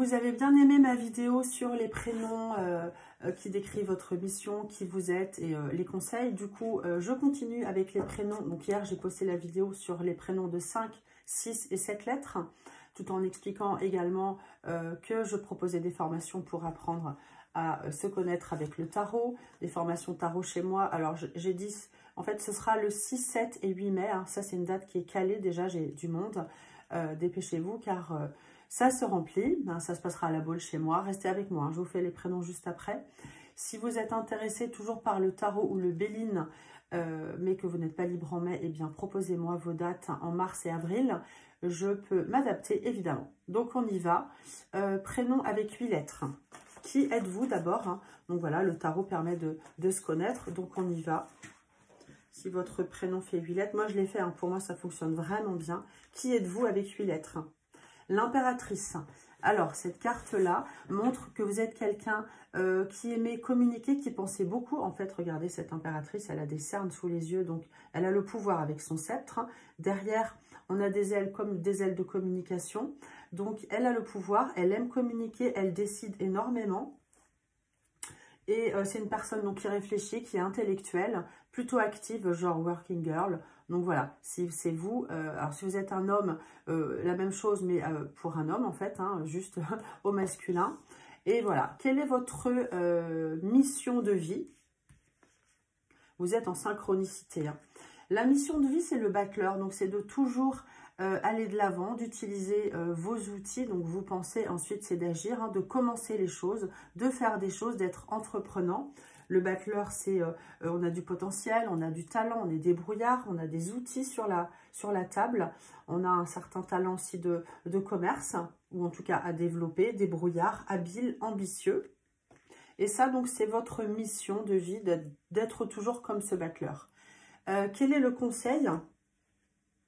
vous avez bien aimé ma vidéo sur les prénoms qui décrivent votre mission, qui vous êtes et les conseils, du coup, je continue avec les prénoms. Donc hier, j'ai posté la vidéo sur les prénoms de 5, 6 et 7 lettres, tout en expliquant également que je proposais des formations pour apprendre à se connaître avec le tarot, des formations tarot chez moi. Alors, j'ai dit, en fait, ce sera le 6, 7 et 8 mai. Hein. Ça, c'est une date qui est calée. Déjà, j'ai du monde. Dépêchez-vous, car ça se remplit. Ben, ça se passera à la Baule chez moi. Restez avec moi. Hein. Je vous fais les prénoms juste après. Si vous êtes intéressé toujours par le tarot ou le Béline, mais que vous n'êtes pas libre en mai, eh bien, proposez-moi vos dates en mars et avril. Je peux m'adapter, évidemment. Donc, on y va. Prénom avec 8 lettres. Qui êtes-vous d'abord, hein? Donc voilà, le tarot permet de se connaître, donc on y va. Si votre prénom fait 8 lettres, moi je l'ai fait, hein, pour moi ça fonctionne vraiment bien. Qui êtes-vous avec 8 lettres? L'impératrice. Alors, cette carte-là montre que vous êtes quelqu'un qui aimait communiquer, qui pensait beaucoup. En fait, regardez, cette impératrice, elle a des cernes sous les yeux, donc elle a le pouvoir avec son sceptre. Derrière, on a des ailes comme des ailes de communication. Donc, elle a le pouvoir, elle aime communiquer, elle décide énormément. Et c'est une personne donc, qui réfléchit, qui est intellectuelle, plutôt active, genre working girl. Donc voilà, si c'est vous, alors si vous êtes un homme, la même chose, mais pour un homme en fait, hein, juste au masculin. Et voilà, quelle est votre mission de vie? Vous êtes en synchronicité. Hein. La mission de vie, c'est le battleur, donc c'est de toujours aller de l'avant, d'utiliser vos outils. Donc vous pensez ensuite, c'est d'agir, hein, de commencer les choses, de faire des choses, d'être entreprenant. Le battleur, c'est on a du potentiel, on a du talent, on est débrouillard, on a des outils sur la table. On a un certain talent aussi de commerce, ou en tout cas à développer, débrouillard, habile, ambitieux. Et ça, donc, c'est votre mission de vie, d'être toujours comme ce battleur. Quel est le conseil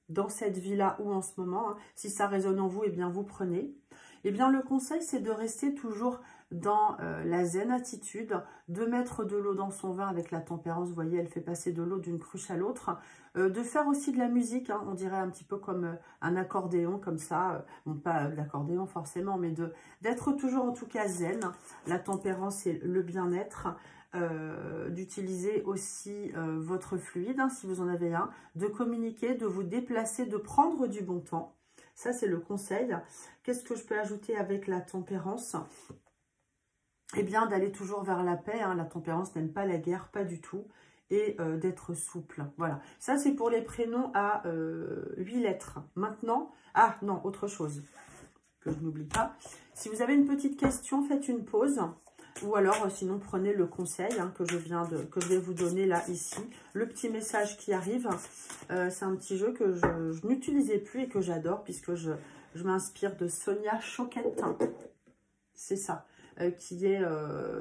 dans cette vie-là ou en ce moment, hein? Si ça résonne en vous, eh bien, vous prenez. Eh bien, le conseil, c'est de rester toujours dans la zen attitude, de mettre de l'eau dans son vin avec la tempérance. Vous voyez, elle fait passer de l'eau d'une cruche à l'autre. De faire aussi de la musique, hein, on dirait un petit peu comme un accordéon, comme ça. Bon, pas l'accordéon forcément, mais d'être toujours en tout cas zen. La tempérance et le bien-être. D'utiliser aussi votre fluide, hein, si vous en avez un, de communiquer, de vous déplacer, de prendre du bon temps. Ça, c'est le conseil. Qu'est-ce que je peux ajouter avec la tempérance? Eh bien, d'aller toujours vers la paix. Hein. La tempérance n'aime pas la guerre, pas du tout. Et d'être souple. Voilà. Ça, c'est pour les prénoms à 8 lettres. Maintenant, ah non, autre chose que je n'oublie pas. Si vous avez une petite question, faites une pause. Ou alors, sinon, prenez le conseil hein, que je vais vous donner là, ici. Le petit message qui arrive, c'est un petit jeu que je n'utilisais plus et que j'adore, puisque je m'inspire de Sonia Choquette. C'est ça, qui est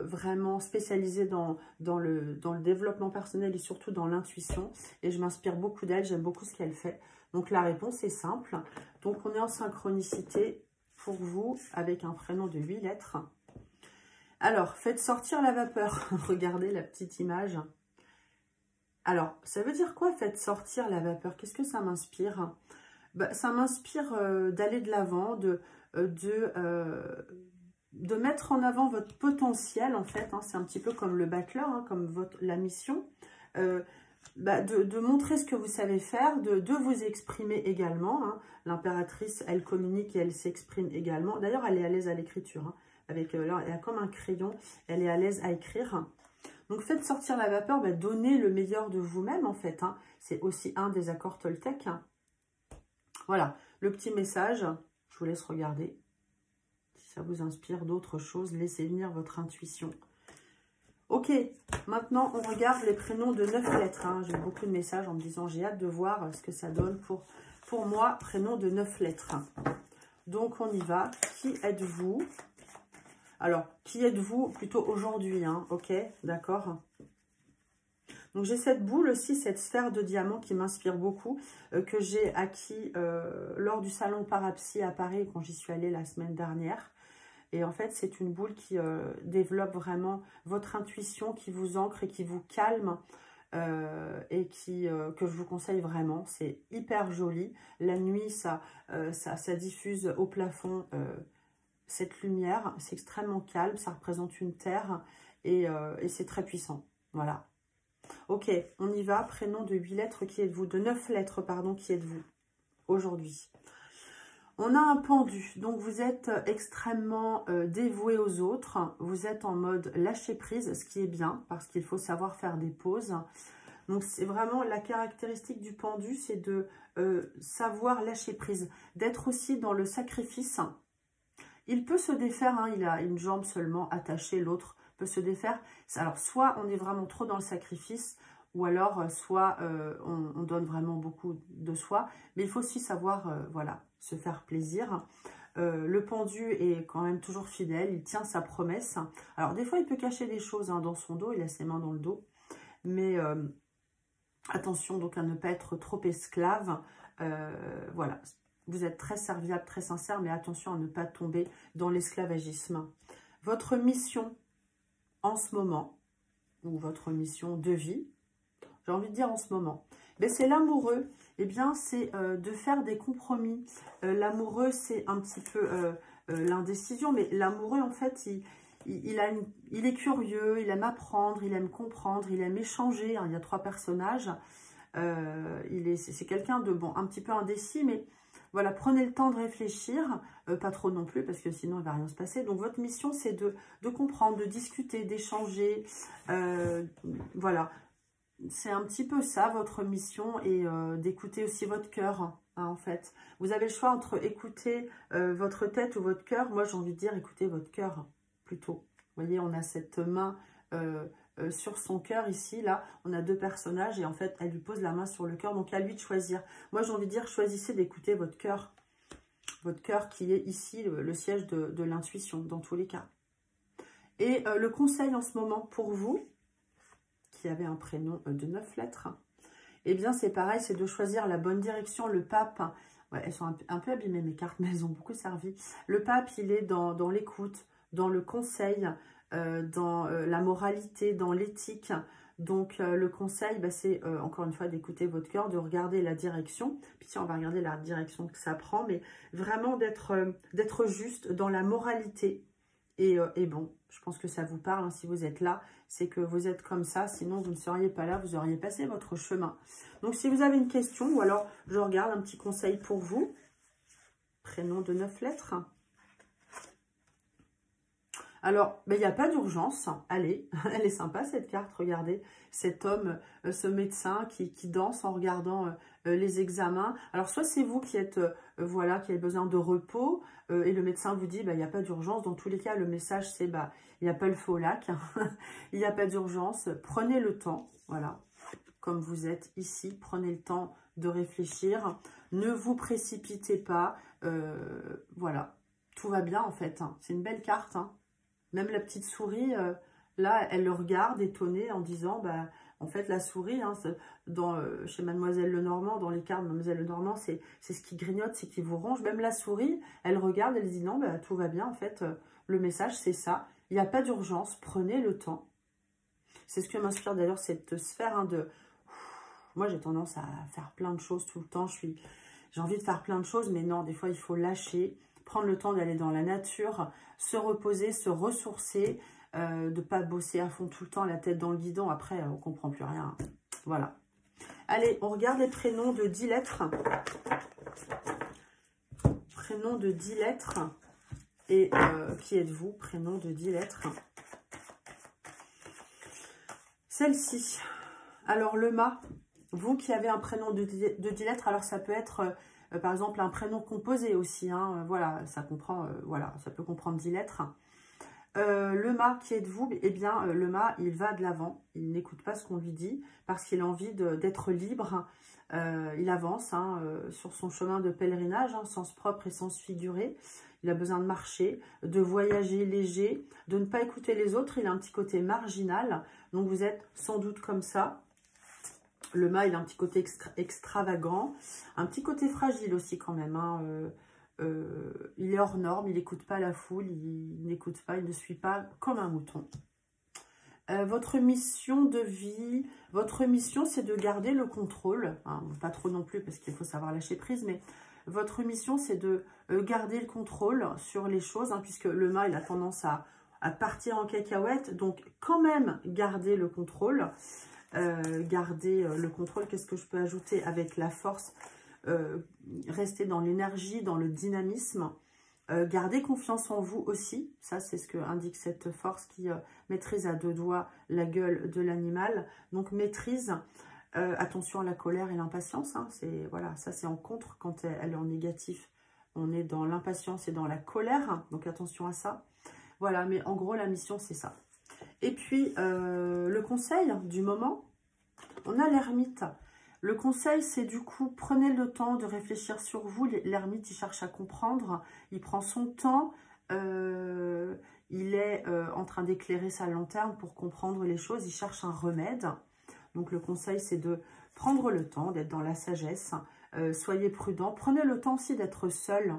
vraiment spécialisée dans le développement personnel et surtout dans l'intuition. Et je m'inspire beaucoup d'elle, j'aime beaucoup ce qu'elle fait. Donc, la réponse est simple. Donc, on est en synchronicité pour vous avec un prénom de 8 lettres. Alors, faites sortir la vapeur. Regardez la petite image. Alors, ça veut dire quoi, faites sortir la vapeur? Qu'est-ce que ça m'inspire? Bah, ça m'inspire d'aller de l'avant, de mettre en avant votre potentiel, en fait. Hein, c'est un petit peu comme le battleur, hein, comme la mission. De montrer ce que vous savez faire, de vous exprimer également. Hein. L'impératrice, elle communique et elle s'exprime également. D'ailleurs, elle est à l'aise à l'écriture, hein. Avec là, elle a comme un crayon, elle est à l'aise à écrire. Donc, faites sortir la vapeur, donnez le meilleur de vous-même, en fait. Hein. C'est aussi un des accords Toltec. Hein. Voilà, le petit message, je vous laisse regarder. Si ça vous inspire d'autres choses, laissez venir votre intuition. Ok, maintenant, on regarde les prénoms de 9 lettres. Hein. J'ai beaucoup de messages en me disant, j'ai hâte de voir ce que ça donne pour moi, prénom de 9 lettres. Donc, on y va. Qui êtes-vous ? Alors, qui êtes-vous plutôt aujourd'hui, hein, ok, d'accord. Donc, j'ai cette boule aussi, cette sphère de diamant qui m'inspire beaucoup, que j'ai acquis lors du salon Parapsy à Paris quand j'y suis allée la semaine dernière. Et en fait, c'est une boule qui développe vraiment votre intuition, qui vous ancre et qui vous calme. Et que je vous conseille vraiment. C'est hyper joli. La nuit, ça diffuse au plafond cette lumière, c'est extrêmement calme, ça représente une terre et c'est très puissant. Voilà. Ok, on y va. Prénom de 8 lettres, qui êtes-vous? De 9 lettres, pardon, qui êtes-vous aujourd'hui? On a un pendu, donc vous êtes extrêmement dévoué aux autres. Vous êtes en mode lâcher prise, ce qui est bien, parce qu'il faut savoir faire des pauses. Donc, c'est vraiment la caractéristique du pendu, c'est de savoir lâcher prise, d'être aussi dans le sacrifice. Il peut se défaire, hein, il a une jambe seulement attachée, l'autre peut se défaire. Alors, soit on est vraiment trop dans le sacrifice, ou alors soit on donne vraiment beaucoup de soi. Mais il faut aussi savoir, voilà, se faire plaisir. Le pendu est quand même toujours fidèle, il tient sa promesse. Alors, des fois, il peut cacher des choses hein, dans son dos, il a ses mains dans le dos. Mais attention donc à ne pas être trop esclave. Voilà, vous êtes très serviable, très sincère, mais attention à ne pas tomber dans l'esclavagisme. Votre mission en ce moment, ou votre mission de vie, j'ai envie de dire en ce moment, c'est l'amoureux. Eh bien, c'est de faire des compromis. L'amoureux, c'est un petit peu l'indécision, mais l'amoureux, en fait, il est curieux, il aime apprendre, il aime comprendre, il aime échanger. Hein, il y a 3 personnages. C'est quelqu'un de, bon, un petit peu indécis, mais voilà, prenez le temps de réfléchir. Pas trop non plus, parce que sinon, il ne va rien se passer. Donc, votre mission, c'est de comprendre, de discuter, d'échanger. Voilà. C'est un petit peu ça, votre mission, et d'écouter aussi votre cœur, hein, en fait. Vous avez le choix entre écouter votre tête ou votre cœur. Moi, j'ai envie de dire écoutez votre cœur, plutôt. Vous voyez, on a cette main sur son cœur, ici, là. On a 2 personnages, et en fait, elle lui pose la main sur le cœur, donc à lui de choisir. Moi, j'ai envie de dire, choisissez d'écouter votre cœur. Votre cœur qui est ici, le siège de l'intuition, dans tous les cas. Et le conseil en ce moment pour vous, qui avait un prénom de 9 lettres, eh bien, c'est pareil, c'est de choisir la bonne direction. Le pape, ouais, elles sont un peu abîmées, mes cartes, mais elles ont beaucoup servi. Le pape, il est dans l'écoute, dans le conseil, dans la moralité, dans l'éthique. Donc, le conseil, c'est encore une fois d'écouter votre cœur, de regarder la direction. Puis, tiens, on va regarder la direction que ça prend, mais vraiment d'être juste dans la moralité. Et bon, je pense que ça vous parle, hein, si vous êtes là, c'est que vous êtes comme ça, sinon vous ne seriez pas là, vous auriez passé votre chemin. Donc, si vous avez une question, ou alors je regarde un petit conseil pour vous. Prénom de 9 lettres. Alors, il n'y a pas d'urgence. Allez, elle est sympa cette carte, regardez. Cet homme, ce médecin qui danse en regardant les examens. Alors, soit c'est vous qui êtes, voilà, qui avez besoin de repos, et le médecin vous dit, il n'y a pas d'urgence. Dans tous les cas, le message, c'est, il n'y a pas le feu au lac. Il n'y a pas d'urgence. Prenez le temps, voilà, comme vous êtes ici. Prenez le temps de réfléchir. Ne vous précipitez pas. Voilà, tout va bien en fait. Hein. C'est une belle carte, hein. Même la petite souris, là, elle le regarde étonnée en disant, en fait, la souris, hein, chez Mademoiselle Lenormand, dans les cartes de Mademoiselle Lenormand, c'est ce qui grignote, c'est qui vous ronge. Même la souris, elle regarde, elle dit non, tout va bien. En fait, le message, c'est ça. Il n'y a pas d'urgence, prenez le temps. C'est ce que m'inspire d'ailleurs cette sphère de... Moi, j'ai tendance à faire plein de choses tout le temps. J'ai envie de faire plein de choses, mais non, des fois, il faut lâcher. Prendre le temps d'aller dans la nature, se reposer, se ressourcer, de ne pas bosser à fond tout le temps, la tête dans le guidon. Après, on ne comprend plus rien. Voilà. Allez, on regarde les prénoms de 10 lettres. Prénom de 10 lettres. Et qui êtes-vous? Prénom de 10 lettres. Celle-ci. Alors, le mât. Vous qui avez un prénom de 10 lettres, alors ça peut être... par exemple, un prénom composé aussi, hein, voilà, ça comprend, voilà, ça peut comprendre 10 lettres. Le mât, qui êtes-vous? Eh bien, le mât, il va de l'avant, il n'écoute pas ce qu'on lui dit, parce qu'il a envie d'être libre. Il avance hein, sur son chemin de pèlerinage, hein, sens propre et sens figuré. Il a besoin de marcher, de voyager léger, de ne pas écouter les autres. Il a un petit côté marginal, donc vous êtes sans doute comme ça. Le mât, il a un petit côté extravagant, un petit côté fragile aussi quand même. Hein. Il est hors norme, il n'écoute pas la foule, il n'écoute pas, il ne suit pas comme un mouton. Votre mission de vie, votre mission, c'est de garder le contrôle. Hein, pas trop non plus, parce qu'il faut savoir lâcher prise, mais Votre mission, c'est de garder le contrôle sur les choses, hein, puisque le mât, il a tendance à partir en cacahuète. Donc, quand même, garder le contrôle. Qu'est-ce que je peux ajouter avec la force? Rester dans l'énergie, dans le dynamisme. Gardez confiance en vous aussi. Ça, c'est ce que indique cette force qui maîtrise à 2 doigts la gueule de l'animal. Donc, maîtrise. Attention à la colère et l'impatience. Hein, voilà, ça, c'est en contre quand elle est en négatif. On est dans l'impatience et dans la colère. Donc, attention à ça. Voilà, mais en gros, la mission, c'est ça. Et puis, le conseil du moment, on a l'ermite. Le conseil, c'est du coup, prenez le temps de réfléchir sur vous. L'ermite, il cherche à comprendre, il prend son temps, il est en train d'éclairer sa lanterne pour comprendre les choses, il cherche un remède. Donc, le conseil, c'est de prendre le temps, d'être dans la sagesse. Soyez prudent, prenez le temps aussi d'être seul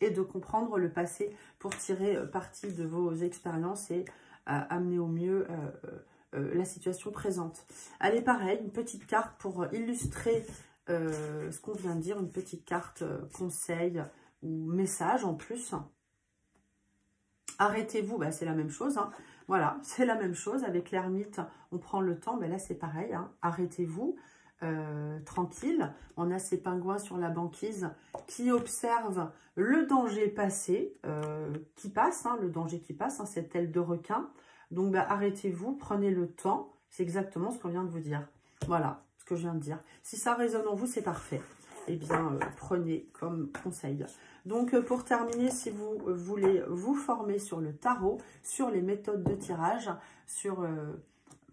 et de comprendre le passé pour tirer parti de vos expériences et amener au mieux la situation présente. Allez, pareil, une petite carte pour illustrer ce qu'on vient de dire, une petite carte conseil ou message en plus. Arrêtez-vous, bah, c'est la même chose. Hein. Voilà, c'est la même chose. Avec l'ermite, on prend le temps. Ben là, c'est pareil. Hein. Arrêtez-vous, tranquille. On a ces pingouins sur la banquise qui observent le danger passé, qui passe, hein, le danger qui passe, hein, cette aile de requin. Donc, bah, arrêtez-vous, prenez le temps. C'est exactement ce qu'on vient de vous dire. Voilà, ce que je viens de dire. Si ça résonne en vous, c'est parfait. Eh bien, prenez comme conseil. Donc, pour terminer, si vous voulez vous former sur le tarot, sur les méthodes de tirage, sur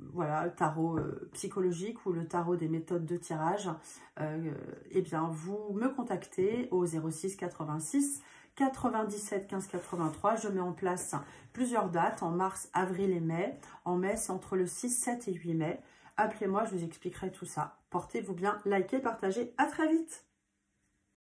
voilà, le tarot psychologique ou le tarot des méthodes de tirage, eh bien, vous me contactez au 06 86 97 15 83. Je mets en place plusieurs dates en mars, avril et mai. En mai, c'est entre le 6, 7 et 8 mai. Appelez-moi, je vous expliquerai tout ça. Portez-vous bien, likez, partagez. À très vite!